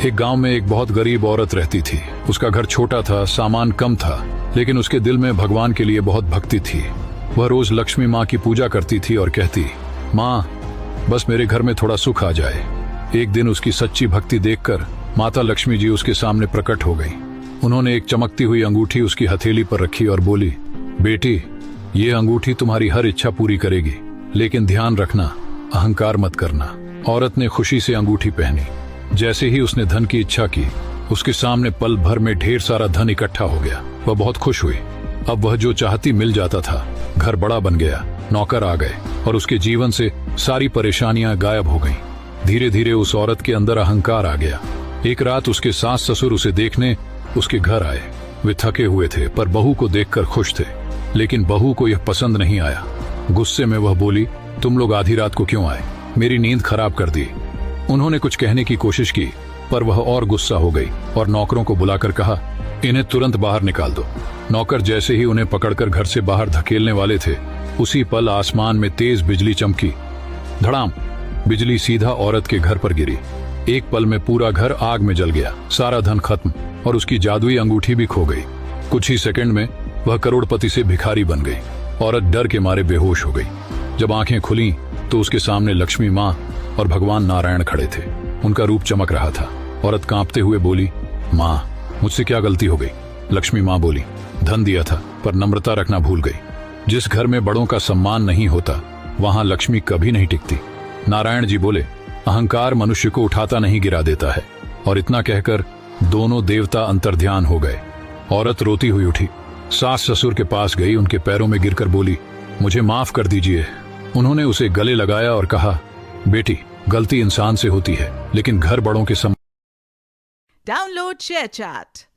एक गांव में एक बहुत गरीब औरत रहती थी। उसका घर छोटा था, सामान कम था, लेकिन उसके दिल में भगवान के लिए बहुत भक्ति थी। वह रोज लक्ष्मी माँ की पूजा करती थी और कहती, माँ बस मेरे घर में थोड़ा सुख आ जाए। एक दिन उसकी सच्ची भक्ति देखकर माता लक्ष्मी जी उसके सामने प्रकट हो गई। उन्होंने एक चमकती हुई अंगूठी उसकी हथेली पर रखी और बोली, बेटी ये अंगूठी तुम्हारी हर इच्छा पूरी करेगी, लेकिन ध्यान रखना अहंकार मत करना। औरत ने खुशी से अंगूठी पहनी। जैसे ही उसने धन की इच्छा की, उसके सामने पल भर में ढेर सारा धन इकट्ठा हो गया। वह बहुत खुश हुई। अब वह जो चाहती मिल जाता था। घर बड़ा बन गया, नौकर आ गए और उसके जीवन से सारी परेशानियां गायब हो गईं। धीरे धीरे उस औरत के अंदर अहंकार आ गया। एक रात उसके सास ससुर उसे देखने उसके घर आए। वे थके हुए थे पर बहू को देखकर खुश थे, लेकिन बहू को यह पसंद नहीं आया। गुस्से में वह बोली, तुम लोग आधी रात को क्यों आए? मेरी नींद खराब कर दी। उन्होंने कुछ कहने की कोशिश की पर वह और गुस्सा हो गई और नौकरों को बुलाकर कहा, इन्हें तुरंत बाहर निकाल दो। नौकर जैसे ही उन्हें पकड़कर घर से बाहर धकेलने वाले थे, उसी पल आसमान में तेज बिजली चमकी। धड़ाम, बिजली सीधा औरत के घर पर गिरी। एक पल में पूरा घर आग में जल गया। सारा धन खत्म और उसकी जादुई अंगूठी भी खो गई। कुछ ही सेकंड में वह करोड़पति से भिखारी बन गई। औरत डर के मारे बेहोश हो गई। जब आंखें खुली तो उसके सामने लक्ष्मी माँ और भगवान नारायण खड़े थे। उनका रूप चमक रहा था। औरत कांपते हुए बोली, माँ मुझसे क्या गलती हो गई? लक्ष्मी माँ बोली, धन दिया था पर नम्रता रखना भूल गई। जिस घर में बड़ों का सम्मान नहीं होता, वहां लक्ष्मी कभी नहीं टिकती। नारायण जी बोले, अहंकार मनुष्य को उठाता नहीं गिरा देता है। और इतना कहकर दोनों देवता अंतर्ध्यान हो गए। औरत रोती हुई उठी, सास ससुर के पास गई, उनके पैरों में गिरकर बोली, मुझे माफ कर दीजिए। उन्होंने उसे गले लगाया और कहा, बेटी गलती इंसान से होती है, लेकिन घर बड़ों के Download ShareChat.